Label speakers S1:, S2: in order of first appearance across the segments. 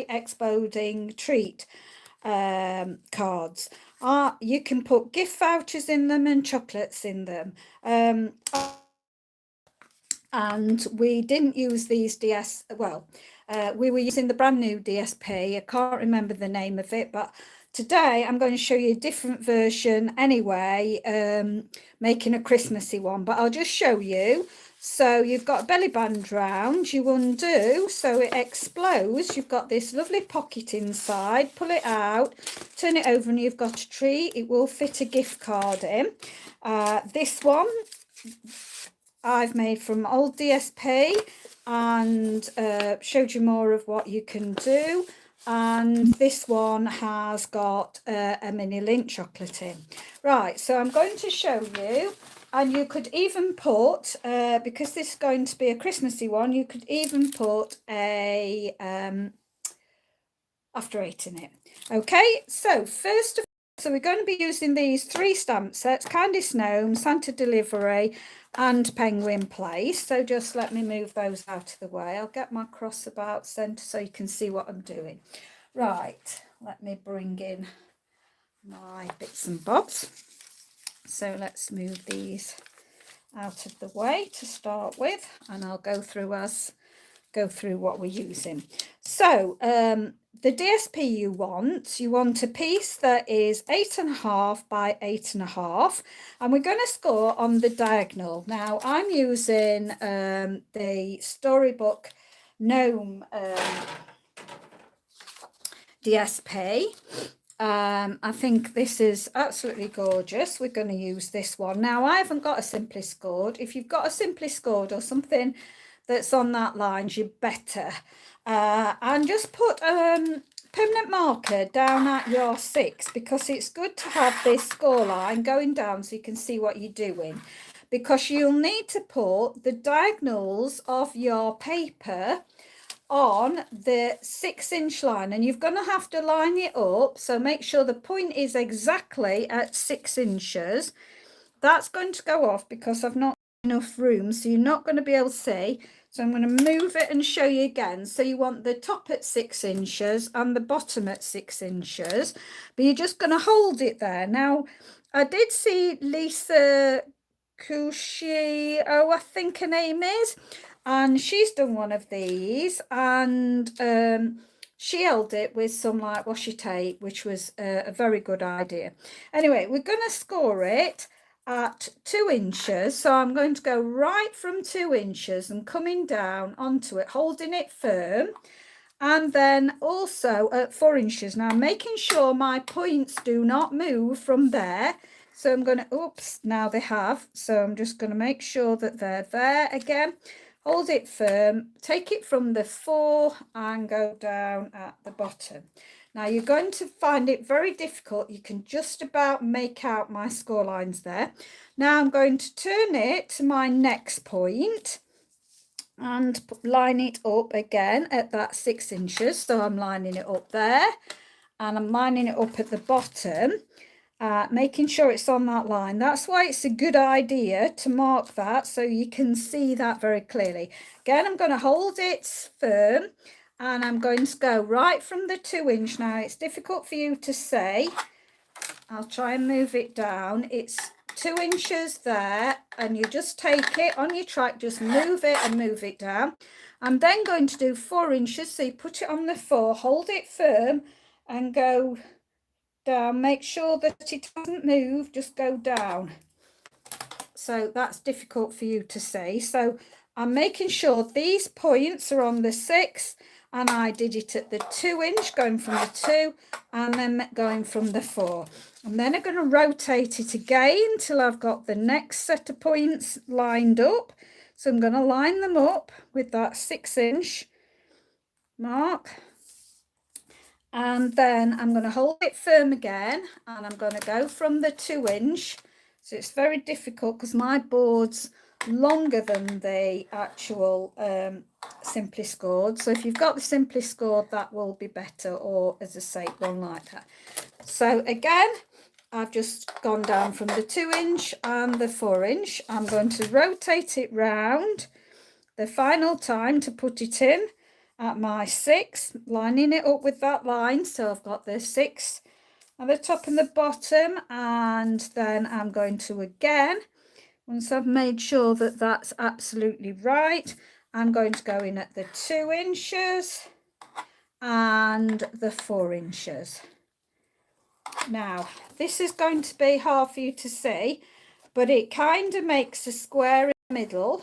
S1: exploding treat cards. You can put gift vouchers in them and chocolates in them. And we didn't use these we were using the brand new DSP. I can't remember the name of it, but today I'm going to show you a different version anyway, making a Christmassy one, but I'll just show you. So you've got a belly band round, you undo so it explodes. You've got this lovely pocket inside, pull it out, turn it over and you've got a tree. It will fit a gift card in. This one I've made from old DSP and showed you more of what you can do. And this one has got a mini Lindt chocolate in. Right, so I'm going to show you, and you could even put, because this is going to be a Christmassy one, you could even put a After Eight in it. Okay, so first of all, so we're going to be using these 3 stamp sets, Candice Gnome, Santa Delivery and Penguin Place. So just let me move those out of the way. I'll get my cross about centre so you can see what I'm doing. Right, let me bring in my bits and bobs. So let's move these out of the way to start with, and I'll go through what we're using. So the DSP you want a piece that is 8.5 by 8.5, and we're going to score on the diagonal. Now I'm using the Storybook Gnome DSP. I think this is absolutely gorgeous. We're going to use this one. Now I haven't got a Simply Scored. If you've got a Simply Scored or something that's on that line, you better. And just put permanent marker down at your 6, because it's good to have this score line going down so you can see what you're doing, because you'll need to put the diagonals of your paper on the 6-inch line, and you're going to have to line it up, so make sure the point is exactly at 6 inches. That's going to go off because I've not enough room, so you're not going to be able to see. So I'm going to move it and show you again. So you want the top at 6 inches and the bottom at 6 inches, but you're just going to hold it there. Now I did see Lisa Kushi, I think her name is, and she's done one of these, and she held it with some like washi tape, which was a very good idea. Anyway, we're going to score it at 2 inches, so I'm going to go right from 2 inches and coming down onto it, holding it firm, and then also at 4 inches. Now I'm making sure my points do not move from there, so I'm going to, oops, now they have, so I'm just going to make sure that they're there again. Hold it firm, take it from the 4 and go down at the bottom. Now you're going to find it very difficult. You can just about make out my score lines there. Now I'm going to turn it to my next point and line it up again at that 6 inches. So I'm lining it up there and I'm lining it up at the bottom, making sure it's on that line. That's why it's a good idea to mark that so you can see that very clearly. Again, I'm going to hold it firm, and I'm going to go right from the 2 inch. Now it's difficult for you to see. I'll try and move it down. It's 2 inches there, and you just take it on your track, just move it and move it down. I'm then going to do 4 inches, so you put it on the 4, hold it firm and go down. Make sure that it doesn't move, just go down. So that's difficult for you to see. So I'm making sure these points are on the 6, and I did it at the 2 inch, going from the 2 and then going from the 4. And then I'm going to rotate it again till I've got the next set of points lined up. So I'm going to line them up with that 6 inch mark. And then I'm going to hold it firm again, and I'm going to go from the 2 inch. So it's very difficult because my board's longer than the actual Simply Scored. So if you've got the Simply Scored, that will be better, or as I say, one like that. So again, I've just gone down from the 2 inch and the 4 inch. I'm going to rotate it round the final time to put it in, at my 6, lining it up with that line. So I've got the 6 at the top and the bottom, and then I'm going to again, once I've made sure that that's absolutely right, I'm going to go in at the 2 inches and the 4 inches. Now this is going to be hard for you to see, but it kind of makes a square in the middle,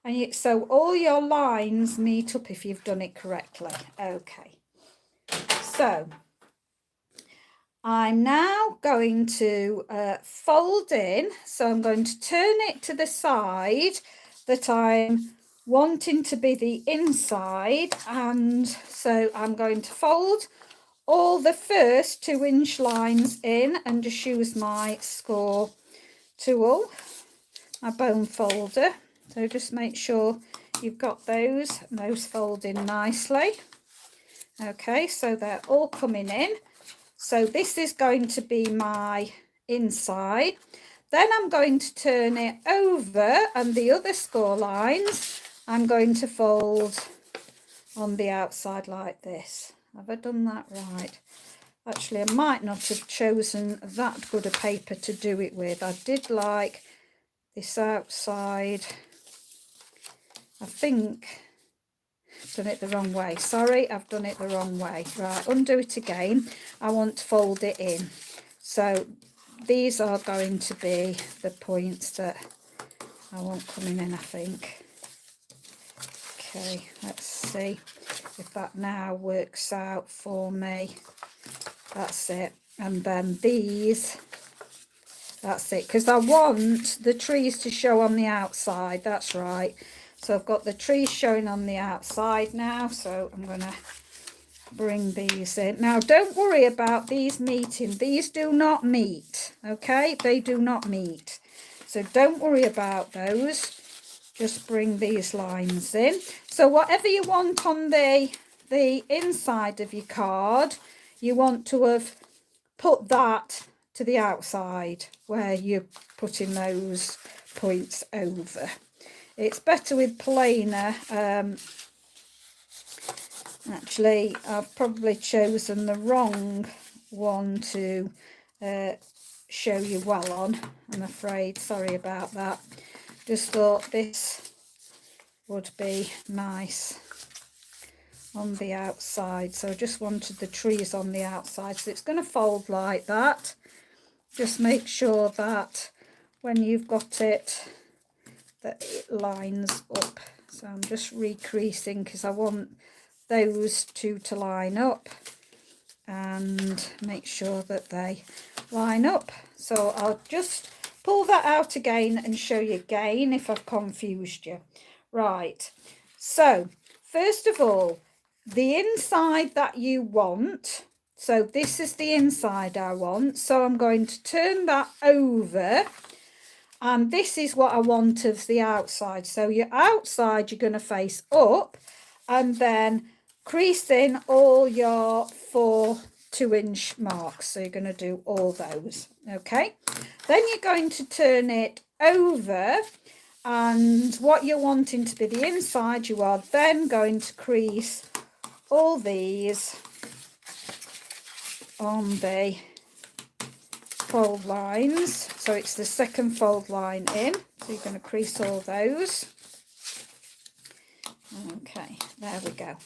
S1: and so all your lines meet up if you've done it correctly. Okay, so I'm now going to fold in, so I'm going to turn it to the side that I'm wanting to be the inside, and so I'm going to fold all the first 2-inch lines in and just use my score tool, my bone folder. So just make sure you've got those fold in nicely. Okay, so they're all coming in. So this is going to be my inside. Then I'm going to turn it over, and the other score lines I'm going to fold on the outside like this. Have I done that right? Actually, I might not have chosen that good a paper to do it with. I did like this outside. I think I've done it the wrong way. Sorry, I've done it the wrong way. Right, undo it again. I want to fold it in. So these are going to be the points that I want coming in, I think. Okay, let's see if that now works out for me. That's it. And then these, that's it, because I want the trees to show on the outside. That's right. So I've got the trees showing on the outside now, so I'm going to bring these in. Now don't worry about these meeting. These do not meet, okay? They do not meet. So don't worry about those. Just bring these lines in. So whatever you want on the inside of your card, you want to have put that to the outside where you're putting those points over. It's better with plainer. Actually, I've probably chosen the wrong one to show you well on, I'm afraid. Sorry about that. Just thought this would be nice on the outside. So I just wanted the trees on the outside. So it's going to fold like that. Just make sure that when you've got it, that it lines up. So I'm just recreasing because I want those two to line up and make sure that they line up. So I'll just pull that out again and show you again if I've confused you. Right, so first of all, the inside that you want, so this is the inside I want, so I'm going to turn that over, and this is what I want as the outside. So your outside you're going to face up, and then crease in all your 4 2-inch marks. So you're going to do all those. Okay, then you're going to turn it over, and what you're wanting to be the inside, you are then going to crease all these on the fold lines. So it's the second fold line in, so you're going to crease all those. Okay, there we go.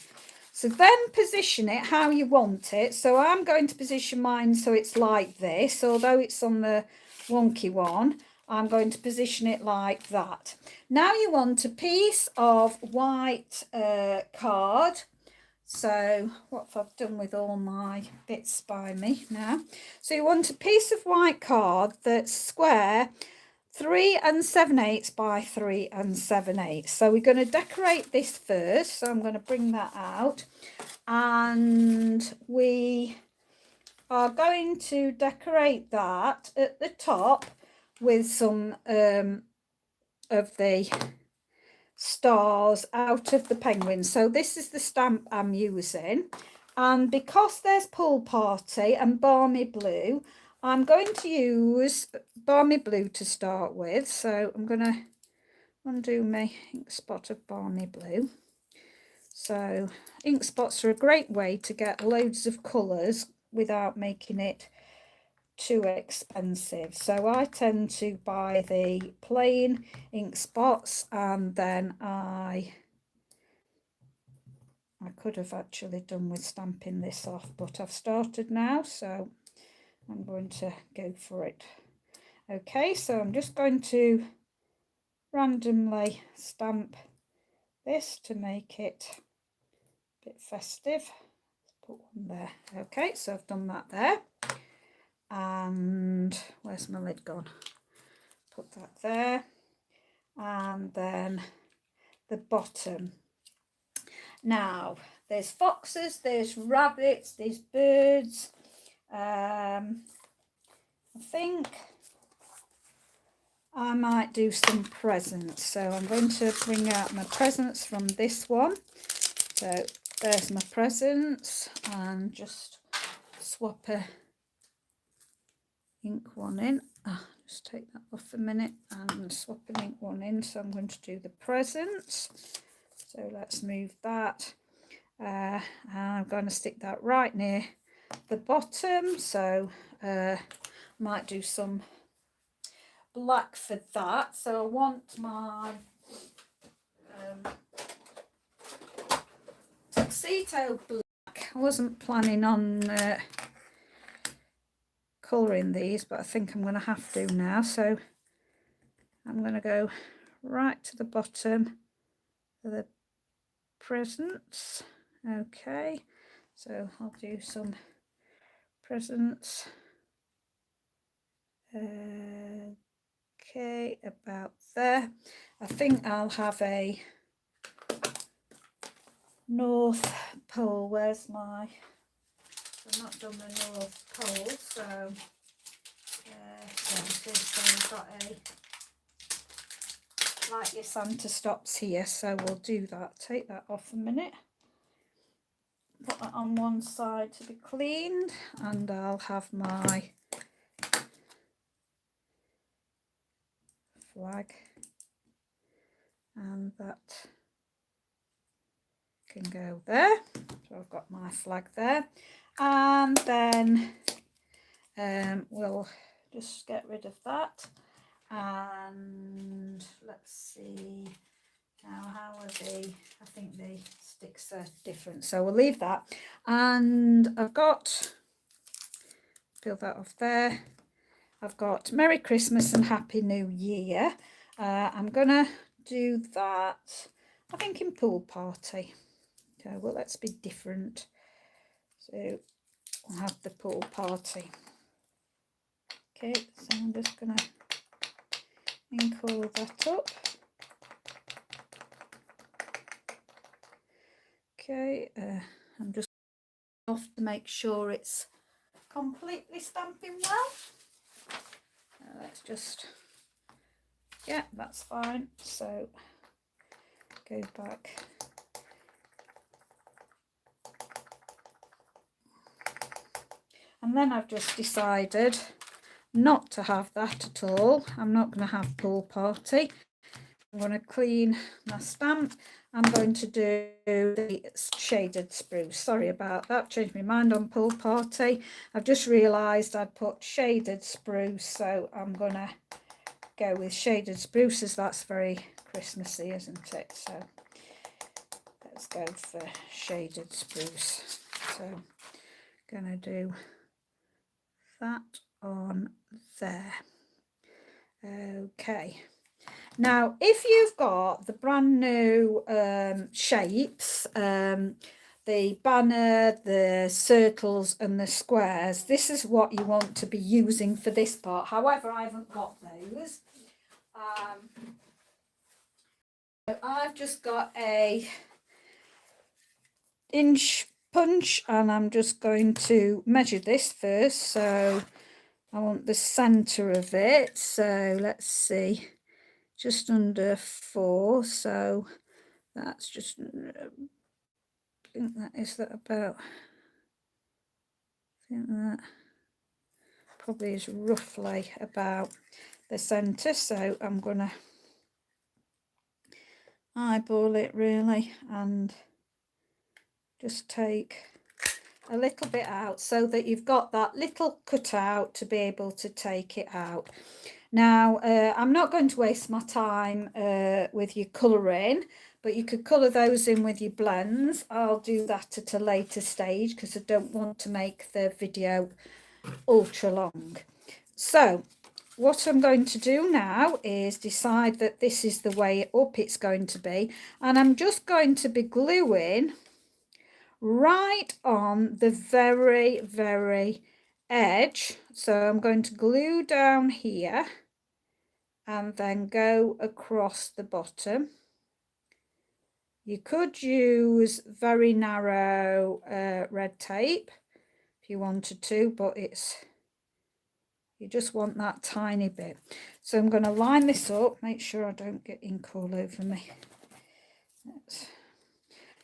S1: So then position it how you want it. So I'm going to position mine so it's like this, although it's on the wonky one. I'm going to position it like that. Now you want a piece of white card. So what have I done with all my bits by me now? So you want a piece of white card that's square 3 7/8 by 3 7/8. So we're going to decorate this first. So I'm going to bring that out, and we are going to decorate that at the top with some of the stars out of the penguin. So this is the stamp I'm using, and because there's Pool Party and Balmy Blue, I'm going to use Balmy Blue to start with. So I'm going to undo my ink spot of Balmy Blue. So ink spots are a great way to get loads of colours without making it too expensive. So I tend to buy the plain ink spots, and then I could have actually done with stamping this off, but I've started now, so I'm going to go for it. Okay, so I'm just going to randomly stamp this to make it a bit festive. Let's put one there. Okay, so I've done that there. And where's my lid gone? Put that there. And then the bottom. Now, there's foxes, there's rabbits, there's birds. I think I might do some presents. So I'm going to bring out my presents from this one. So there's my presents, and just swap a ink one in. Just take that off a minute and swap an ink one in. So I'm going to do the presents. So let's move that. And I'm going to stick that right near the bottom. So might do some black for that. So I want my tuxedo black. I wasn't planning on colouring these, but I think I'm going to have to now. So I'm going to go right to the bottom of the presents. Okay, so I'll do some presents. Okay, about there. I think I'll have a North Pole. Where's my... I've not done the North Pole, so I've got a like your Santa stops here, so we'll do that. Take that off a minute. Put that on one side to be cleaned, and I'll have my flag, and that can go there. So I've got my flag there, and then we'll just get rid of that. And let's see now, how are they? I think the sticks are different, so we'll leave that. And I've got, peel that off there, I've got Merry Christmas and Happy New Year. I'm gonna do that, I think, in Pool Party. Okay, well, let's be different. So we'll have the Pool Party. Okay, so I'm just gonna ink all that up. Okay, I'm just off to make sure it's completely stamping well. Let's just, yeah, that's fine. So go back. And then I've just decided not to have that at all. I'm not going to have Pool Party. I'm going to clean my stamp. I'm going to do the shaded spruce. Sorry about that, changed my mind on Pool Party. I've just realised I'd put shaded spruce, so I'm going to go with shaded spruce, as that's very Christmassy, isn't it? So let's go for shaded spruce. So I'm going to do that on there. Okay. Now, if you've got the brand new shapes, the banner, the circles and the squares, this is what you want to be using for this part. However, I haven't got those. So I've just got a inch punch, and I'm just going to measure this first. So I want the centre of it. So let's see, just under 4. So that's just, I think that is that about, I think that probably is roughly about the centre. So I'm going to eyeball it really and just take a little bit out so that you've got that little cutout to be able to take it out. Now, I'm not going to waste my time with your colouring, but you could colour those in with your blends. I'll do that at a later stage because I don't want to make the video ultra long. So what I'm going to do now is decide that this is the way up it's going to be, and I'm just going to be gluing right on the very edge. So I'm going to glue down here and then go across the bottom. You could use very narrow red tape if you wanted to, but you just want that tiny bit. So I'm going to line this up, make sure I don't get ink all over me.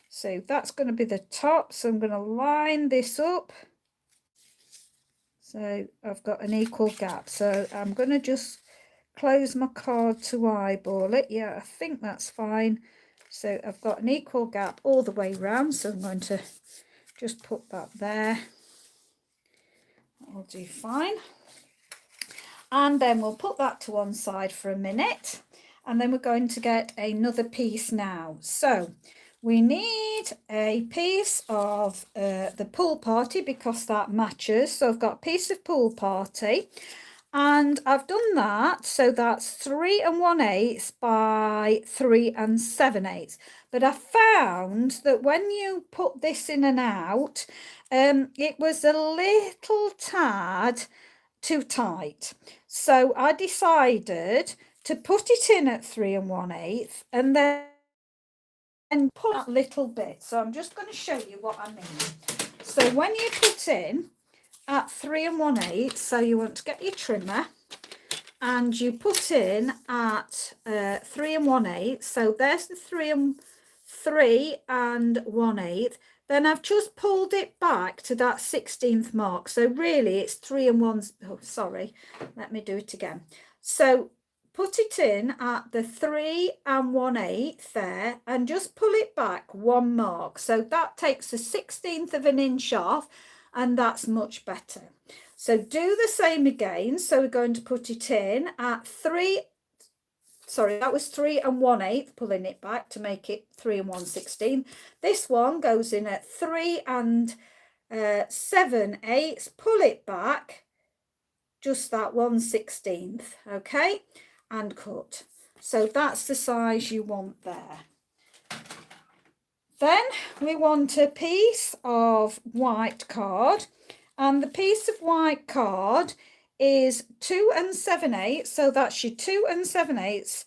S1: So that's going to be the top. So I'm going to line this up. So I've got an equal gap. So I'm going to just close my card to eyeball it. Yeah, I think that's fine. So I've got an equal gap all the way around. So I'm going to just put that there. That'll do fine. And then we'll put that to one side for a minute. And then we're going to get another piece now. So we need a piece of the Pool Party because that matches. So I've got a piece of Pool Party. And I've done that, so that's 3 1/8 by 3 7/8. But I found that when you put this in and out, it was a little tad too tight. So I decided to put it in at 3 1/8 and then pull that little bit. So I'm just going to show you what I mean. So when you put in at 3 1/8, so you want to get your trimmer and you put in at 3 1/8, so there's the 3 1/8. Then I've just pulled it back to that 16th mark, so really it's 3 1. Oh, sorry, let me do it again. So put it in at the 3 1/8 there and just pull it back 1 mark, so that takes a 16th of an inch off, and that's much better. So do the same again. So we're going to put it in at 3 1/8, pulling it back to make it 3 1/16. This one goes in at 3 7/8, pull it back just that 1/16, okay, and cut. So that's the size you want there. Then we want a piece of white card, and the piece of white card is 2 7/8, so that's your 2 7/8,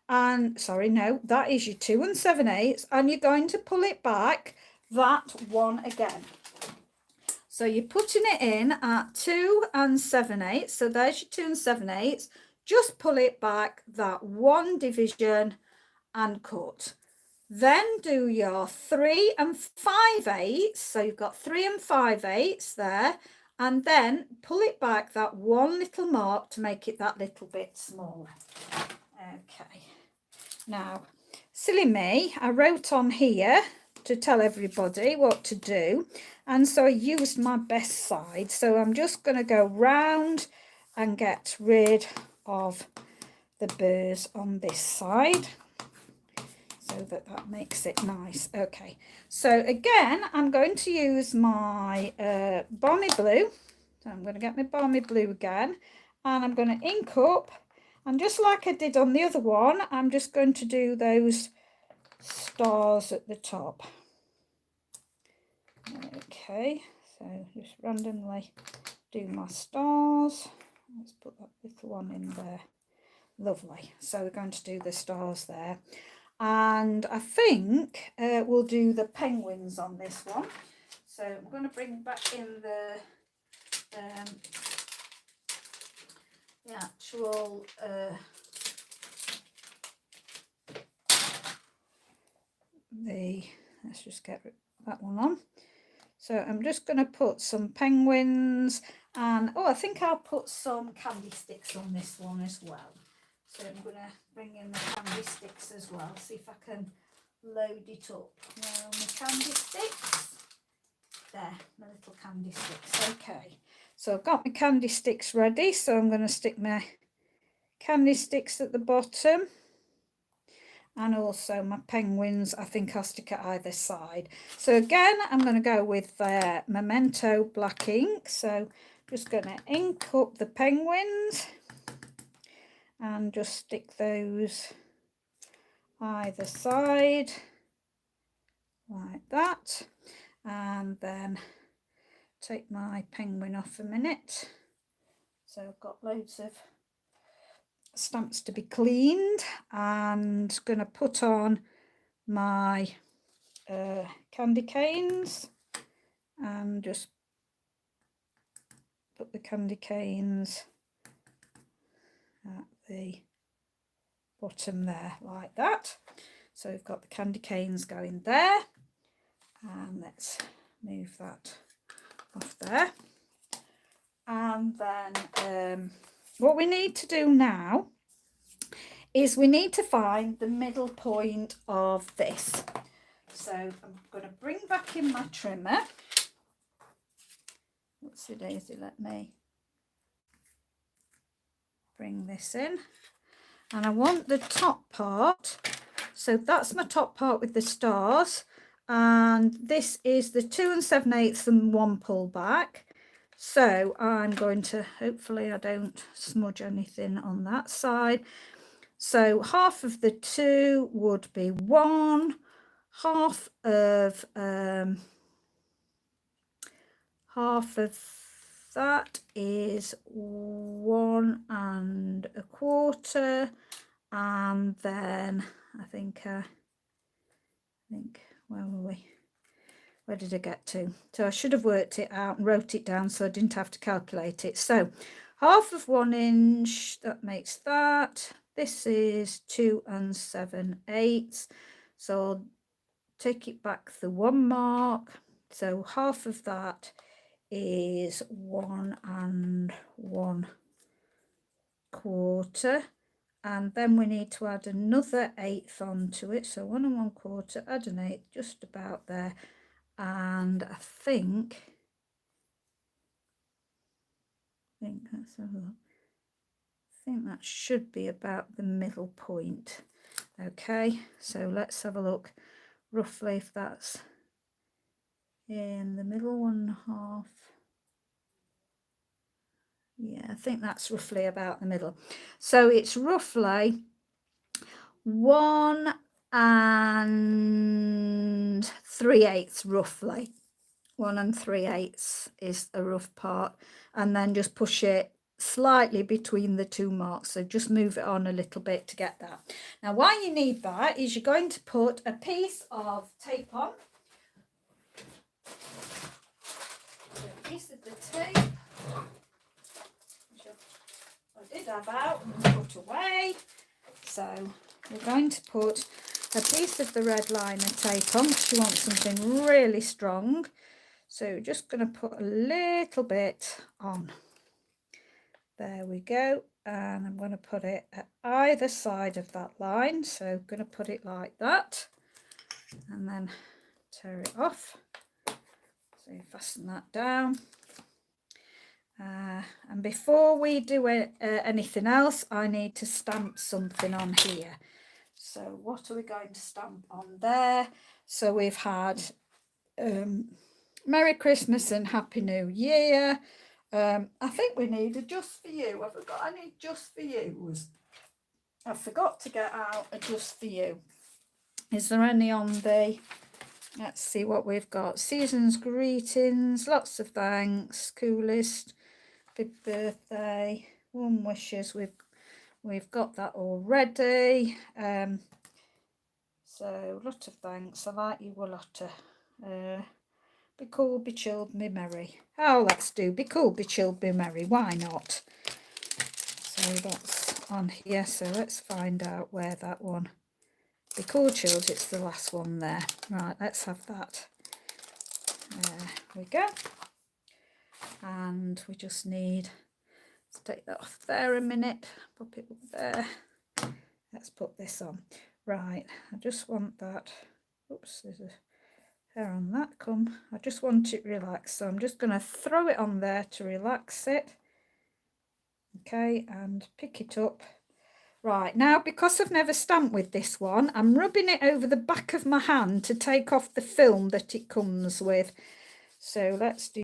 S1: and sorry, no, that is your 2 7/8, and you're going to pull it back that one again. So you're putting it in at 2 7/8, so there's your 2 7/8, just pull it back that one division and cut. Then do your 3 5/8, so you've got 3 5/8 there, and then pull it back that one little mark to make it that little bit smaller. Okay, now silly me, I wrote on here to tell everybody what to do, and so I used my best side. So I'm just going to go round and get rid of the burrs on this side, so that makes it nice. Okay, so again I'm going to use my Balmy Blue. So I'm going to get my Balmy Blue again, and I'm going to ink up, and just like I did on the other one, I'm just going to do those stars at the top. Okay, so just randomly do my stars. Let's put that little one in there. Lovely. So we're going to do the stars there. And I think we'll do the penguins on this one. So I'm going to bring back in the actual let's just get that one on. So I'm just going to put some penguins, and I think I'll put some candy sticks on this one as well. So I'm going to bring in the candy sticks as well, see if I can load it up. Where are my candy sticks? There, my little candy sticks. Okay, so I've got my candy sticks ready, so I'm going to stick my candy sticks at the bottom, and also my penguins I think I'll stick at either side. So again, I'm going to go with Memento black ink, so just going to ink up the penguins and just stick those either side like that, and then take my penguin off a minute. So I've got loads of stamps to be cleaned, and going to put on my candy canes and just put the candy canes at the bottom there like that. So we've got the candy canes going there, and let's move that off there. And then what we need to do now is we need to find the middle point of this. So I'm going to bring back in my trimmer. Whoopsie daisy, let me bring this in. And I want the top part. So that's my top part with the stars. And this is the 2 7/8 and 1 pull back. So I'm going to, hopefully I don't smudge anything on that side. So half of the 2 would be 1, half of that is 1 1/4, and then I think where were we? Where did I get to? So I should have worked it out and wrote it down so I didn't have to calculate it. So half of 1 inch, that makes that. This is 2 7/8. So I'll take it back the 1 mark. So half of that is 1 1/4. And then we need to add another 1/8 onto it. So 1 1/4, add an 1/8, just about there. And I think let's have a look. I think that should be about the middle point. Okay, so let's have a look roughly if that's in the middle 1 1/2. Yeah, I think that's roughly about the middle. So it's roughly 1 3/8 roughly. 1 3/8 is a rough part, and then just push it slightly between the 2 marks, so just move it on a little bit to get that. Now why you need that is you're going to put a piece of tape on, a piece of the tape which I did have out and put away. So we're going to put a piece of the red liner tape on because you want something really strong. So we're just going to put a little bit on. There we go. And I'm going to put it at either side of that line. So I'm going to put it like that and then tear it off. So you fasten that down. And before we do anything else, I need to stamp something on here. So what are we going to stamp on there? So we've had Merry Christmas and Happy New Year. I think we need a Just For You. Have I got any Just For Yous? I forgot to get out a Just For You. Is there any on the... Let's see what we've got. Season's greetings, lots of thanks, coolest, big birthday, warm wishes. We've got that already. So lot of thanks. I like you a lot. Be cool, be chilled, be merry. Oh, let's do be cool, be chilled, be merry. Why not? So that's on here. So let's find out where that one. Be cool, chilled. It's the last one there. Right, let's have that. There we go. And we just need to take that off there a minute. Pop it up there. Let's put this on. Right, I just want that. Oops, there's a There on that, come. I just want it relaxed, so I'm just going to throw it on there to relax it. Okay, and pick it up. Right, now because I've never stamped with this one, I'm rubbing it over the back of my hand to take off the film that it comes with. So let's do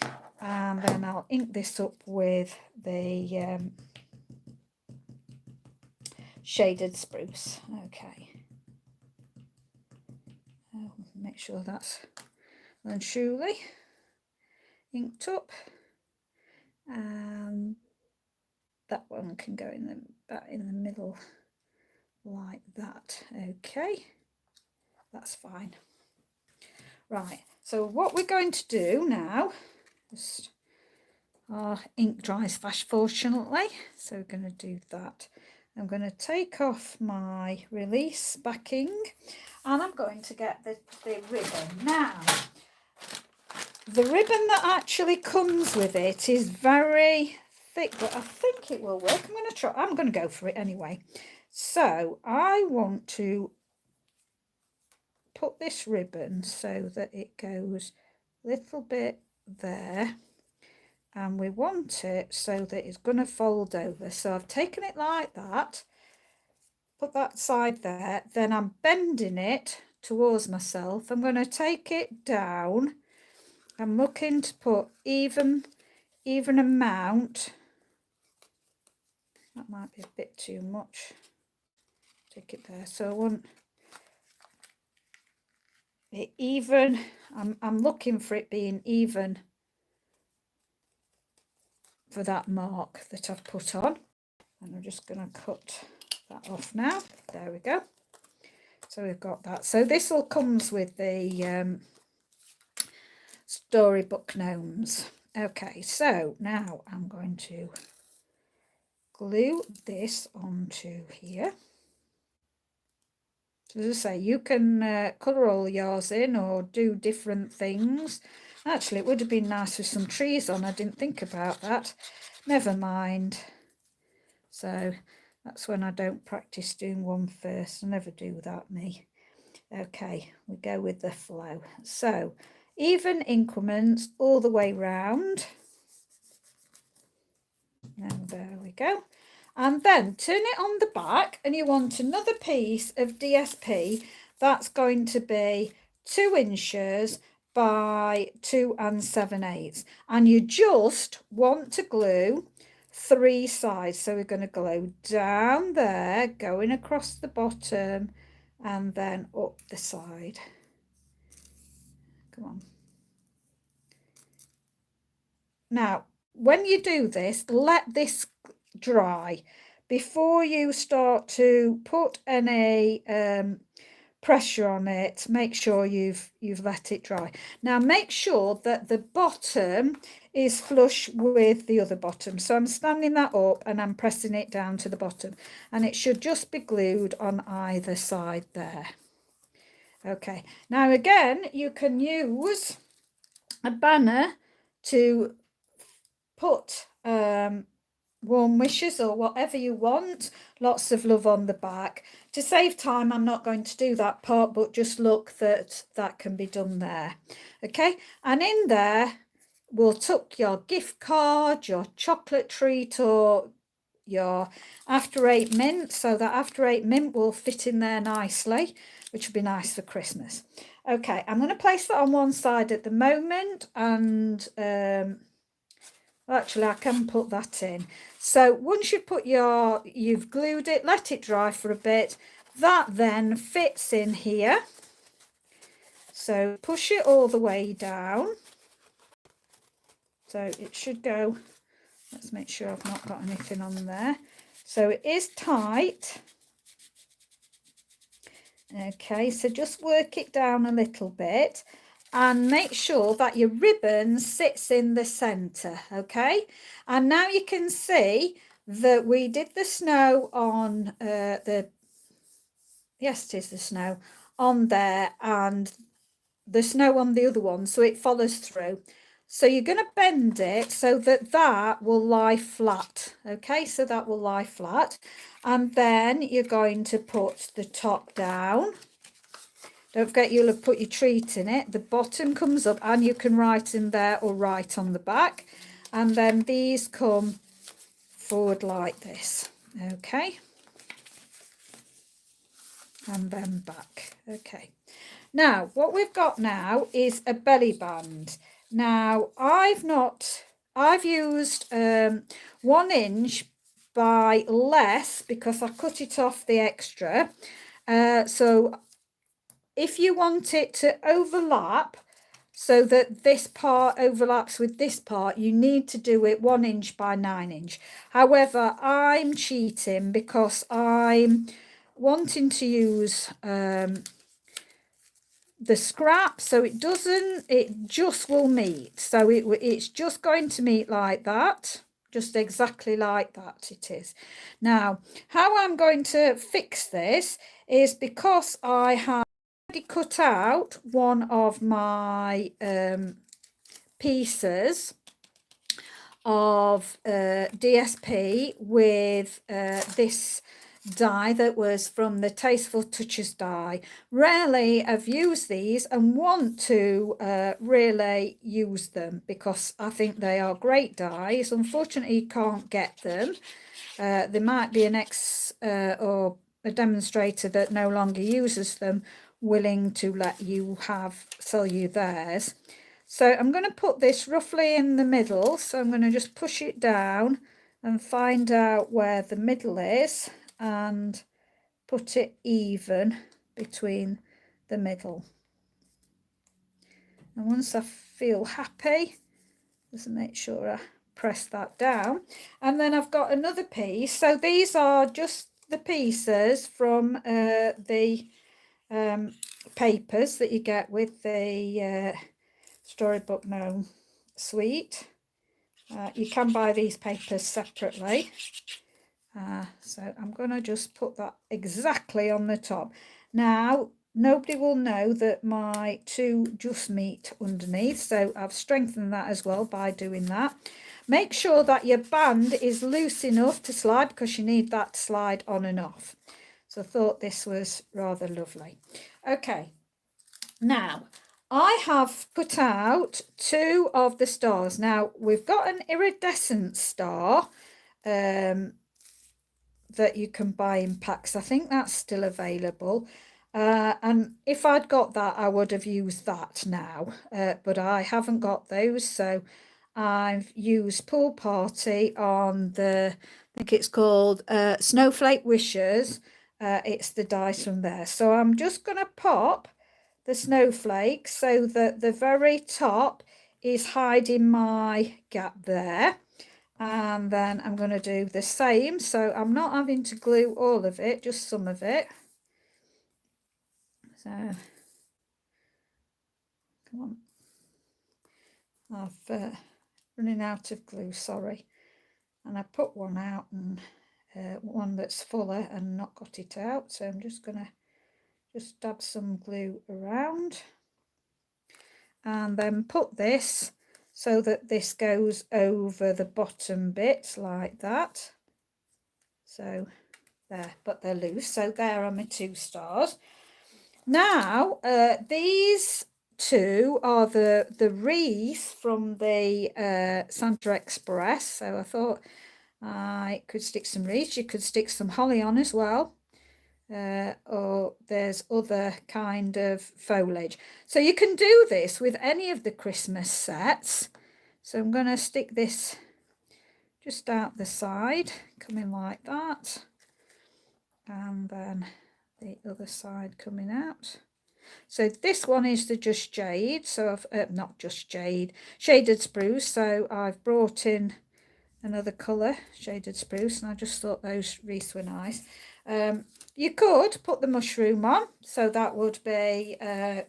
S1: that. And then I'll ink this up with the shaded spruce. Okay. I'll make sure that's then surely inked up. And that one can go in the middle like that. Okay, that's fine. Right, so what we're going to do now, just our ink dries fast fortunately, so we're going to do that. I'm going to take off my release backing and I'm going to get the ribbon. Now the ribbon that actually comes with it is very thick, but I think it will work. I'm going to go for it anyway. So I want to put this ribbon so that it goes a little bit there, and we want it so that it's going to fold over. So I've taken it like that, put that side there, then I'm bending it towards myself. I'm going to take it down. I'm looking to put even amount. That might be a bit too much. Take it there. So I want it even. I'm looking for it being even for that mark that I've put on. And I'm just going to cut that off now. There we go. So we've got that. So this all comes with the Storybook Gnomes. Okay, so now I'm going to glue this onto here. So as I say, you can colour all yours in or do different things. Actually, it would have been nice with some trees on. I didn't think about that. Never mind. So that's when I don't practice doing one first. I never do that, me. Okay, we go with the flow. So even increments all the way round. And there we go. And then turn it on the back and you want another piece of DSP that's going to be 2 inches by 2 7/8. And you just want to glue 3 sides. So we're going to glue down there, going across the bottom and then up the side. Come on. Now, when you do this, let this dry before you start to put any pressure on it. Make sure you've let it dry. Now make sure that the bottom is flush with the other bottom. So I'm standing that up and I'm pressing it down to the bottom, and it should just be glued on either side there. Okay, now again you can use a banner to put warm wishes or whatever you want, lots of love on the back. To save time, I'm not going to do that part, but just look that can be done there. Okay, and in there we'll tuck your gift card, your chocolate treat, or your After Eight mint, so that After Eight mint will fit in there nicely, which will be nice for Christmas. Okay, I'm going to place that on one side at the moment, and actually I can put that in. So once you've glued it, let it dry for a bit. That then fits in here. So push it all the way down. So it should go. Let's make sure I've not got anything on there. So it is tight. Okay, so just work it down a little bit and make sure that your ribbon sits in the center. Okay, and now you can see that we did the snow on yes, it is the snow on there and the snow on the other one, so it follows through. So you're going to bend it so that will lie flat. Okay, so that will lie flat, and then you're going to put the top down Don't forget you'll have put your treat in it. The bottom comes up and you can write in there or write on the back. And then these come forward like this. Okay. And then back. Okay. Now, what we've got now is a belly band. Now, I've used 1 inch by less because I cut it off the extra. So if you want it to overlap so that this part overlaps with this part, you need to do it 1 inch by 9 inch. However, I'm cheating because I'm wanting to use the scrap, so it just will meet. So it's just going to meet like that, just exactly like that it is. Now, how I'm going to fix this is because I have already cut out one of my pieces of DSP with this die that was from the Tasteful Touches die. Rarely I've used these and want to really use them because I think they are great dies. Unfortunately, you can't get them. There might be an or a demonstrator that no longer uses them willing to let you sell you theirs. So I'm going to put this roughly in the middle. So I'm going to just push it down and find out where the middle is and put it even between the middle. And once I feel happy, just make sure I press that down. And then I've got another piece. So these are just the pieces from the papers that you get with the Storybook Gnome suite. You can buy these papers separately. So I'm going to just put that exactly on the top. Now, nobody will know that my two just meet underneath, so I've strengthened that as well by doing that. Make sure that your band is loose enough to slide because you need that to slide on and off. So I thought this was rather lovely. Okay, now I have put out 2 of the stars. Now we've got an iridescent star that you can buy in packs. I think that's still available. And if I'd got that, I would have used that now. But I haven't got those, so I've used Pool Party on the, I think it's called Snowflake Wishes. It's the dice from there. So I'm just going to pop the snowflake so that the very top is hiding my gap there. And then I'm going to do the same, so I'm not having to glue all of it, just some of it. So come on, I've running out of glue, sorry, and I put one out and one that's fuller and not got it out, so I'm just going to just dab some glue around and then put this so that this goes over the bottom bit like that. So there, but they're loose. So there are my 2 stars. Now these 2 are the wreath from the Santa Express. So I thought I could stick some wreaths. You could stick some holly on as well. Or there's other kind of foliage. So you can do this with any of the Christmas sets. So I'm going to stick this just out the side, coming like that. And then the other side coming out. So this one is the Just Jade. So I've not Just Jade, Shaded Spruce. So I've brought in another colour, Shaded Spruce, and I just thought those wreaths were nice. You could put the mushroom on, so that would be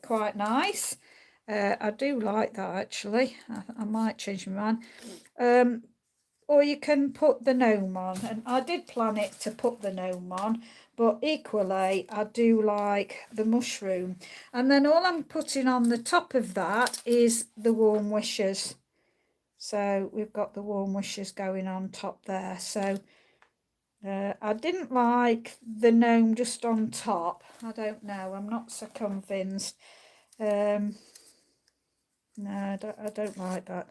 S1: quite nice. I do like that actually. I might change my mind. Or you can put the gnome on, and I did plan it to put the gnome on, but equally I do like the mushroom. And then all I'm putting on the top of that is the warm wishes. So we've got the warm wishes going on top there. So I didn't like the gnome just on top. I don't know, I'm not so convinced. No, I don't like that.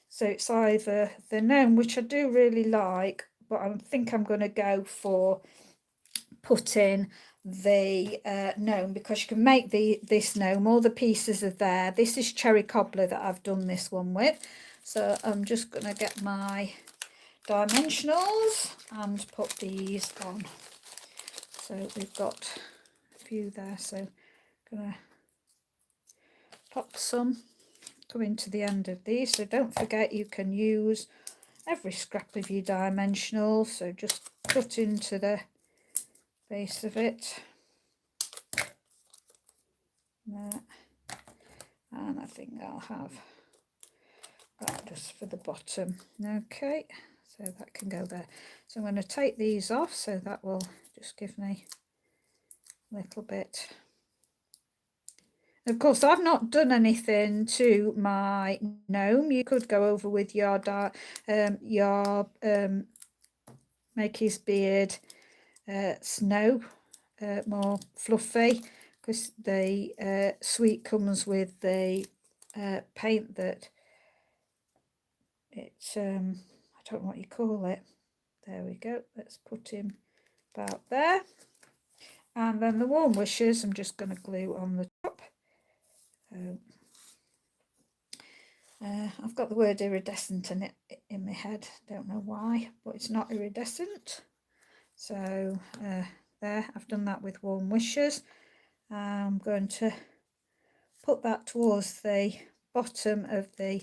S1: So it's either the gnome, which I do really like, but I think I'm going to go for putting the gnome, because you can make this gnome, all the pieces are there. This is cherry cobbler that I've done this one with. So I'm just going to get my dimensionals and put these on. So we've got a few there, so I'm going to pop some coming to the end of these. So don't forget, you can use every scrap of your dimensional, so just cut into the base of it there. And I think I'll have that just for the bottom. Okay, so that can go there. So I'm going to take these off, so that will just give me a little bit. Of course, I've not done anything to my gnome. You could go over with your make his beard snow, more fluffy, because the sweet comes with the paint that it's I don't know what you call it. There we go. Let's put him about there. And then the warm wishes I'm just going to glue on the top. I've got the word iridescent in it in my head, don't know why, but it's not iridescent. So there, I've done that with warm wishes. I'm going to put that towards the bottom of the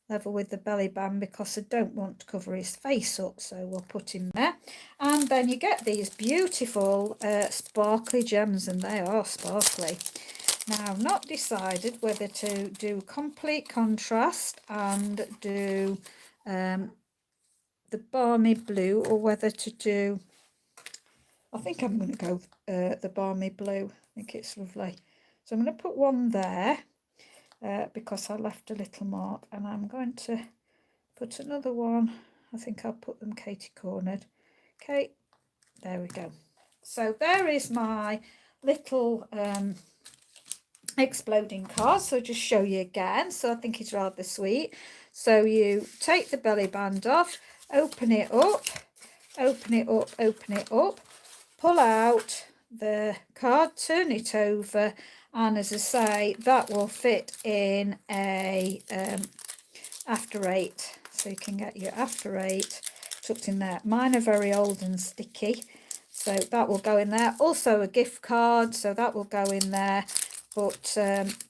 S1: level with the belly band, because I don't want to cover his face up, so we'll put him there. And then you get these beautiful sparkly gems, and they are sparkly. Now, I've not decided whether to do complete contrast and do the balmy blue, or whether to do, I think I'm going to go the balmy blue. I think it's lovely. So I'm going to put one there because I left a little mark, and I'm going to put another one. I think I'll put them Katie cornered. Okay, there we go. So there is my little exploding card. So just show you again. So I think it's rather sweet. So you take the belly band off, open it up, open it up, open it up, pull out the card, turn it over, and as I say, that will fit in a after eight. So you can get your after eight tucked in there. Mine are very old and sticky, so that will go in there. Also a gift card, so that will go in there. But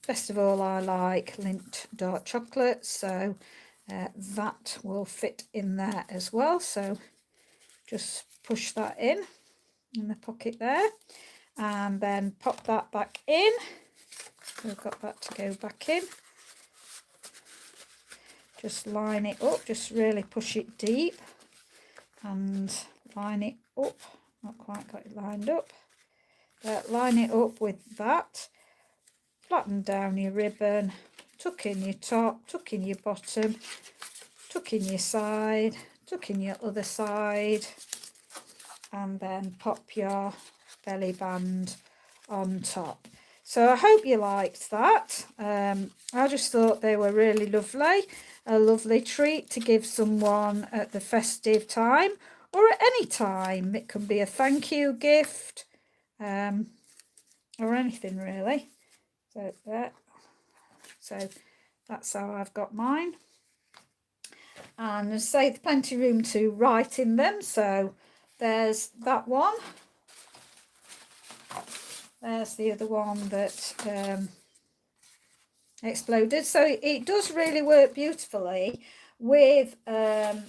S1: best of all, I like Lindt dark chocolate, so that will fit in there as well. So just push that in the pocket there, and then pop that back in. We've got that to go back in. Just line it up, just really push it deep and line it up. Not quite got it lined up. Line it up with that. Flatten down your ribbon, tuck in your top, tuck in your bottom, tuck in your side, tuck in your other side, and then pop your belly band on top. So I hope you liked that. I just thought they were really lovely, a lovely treat to give someone at the festive time, or at any time. It can be a thank you gift, or anything really. So there. So that's how I've got mine. And as I say, there's plenty of room to write in them. So there's that one. There's the other one that exploded. So it does really work beautifully with, I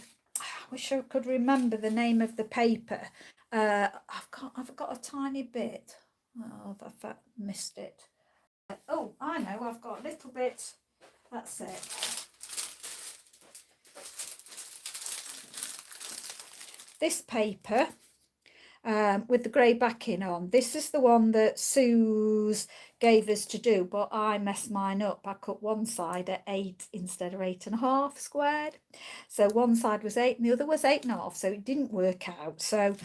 S1: wish I could remember the name of the paper. I've got a tiny bit. Oh, I've missed it. Oh, I know, I've got a little bit. That's it. This paper with the grey backing on. This is the one that Sue's gave us to do, but I messed mine up. I cut one side at 8 instead of 8.5 squared. So one side was 8 and the other was 8.5, so it didn't work out. So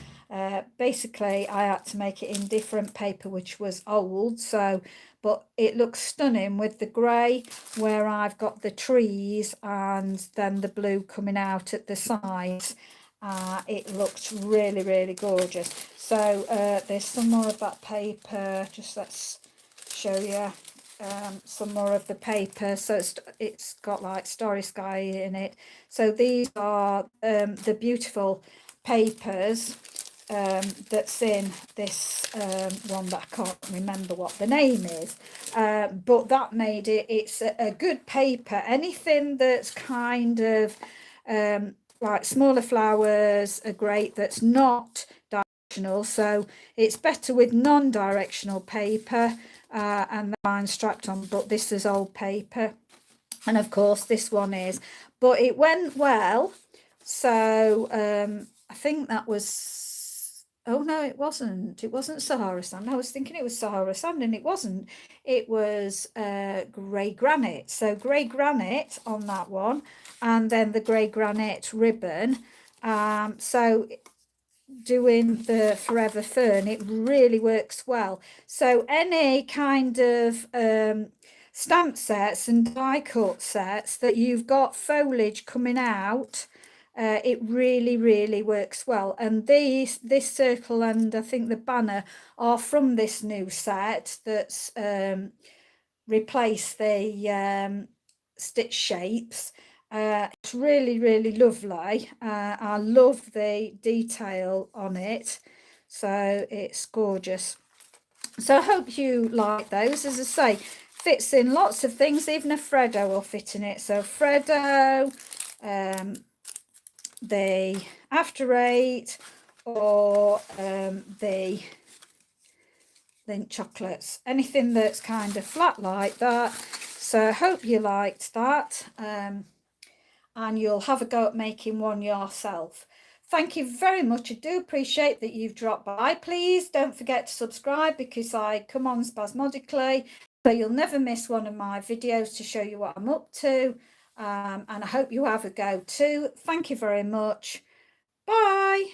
S1: basically I had to make it in different paper, which was old. So, but it looks stunning with the grey where I've got the trees and then the blue coming out at the sides. It looks really, really gorgeous. So there's some more of that paper. Just let's show you some more of the paper. So it's got like Starry Sky in it. So these are the beautiful papers that's in this one that I can't remember what the name is, but that made it's a good paper. Anything that's kind of like smaller flowers are great, that's not directional, so it's better with non-directional paper, and mine's strapped on, but this is old paper, and of course this one is, but it went well. So I think that was, oh no, it wasn't Sahara sand. I was thinking it was Sahara sand and it wasn't. It was grey granite. So grey granite on that one, and then the grey granite ribbon. So doing the Forever Fern, it really works well. So any kind of stamp sets and die cut sets that you've got foliage coming out, it really works well. And this circle and I think the banner are from this new set that's replaced the stitch shapes. It's really lovely. I love the detail on it, so it's gorgeous. So I hope you like those. As I say, fits in lots of things, even a Freddo will fit in it. So Freddo, the After Eight, or the Lindt chocolates, anything that's kind of flat like that. So I hope you liked that, and you'll have a go at making one yourself. Thank you very much. I do appreciate that you've dropped by. Please don't forget to subscribe, because I come on spasmodically, so you'll never miss one of my videos to show you what I'm up to. And I hope you have a go too. Thank you very much. Bye.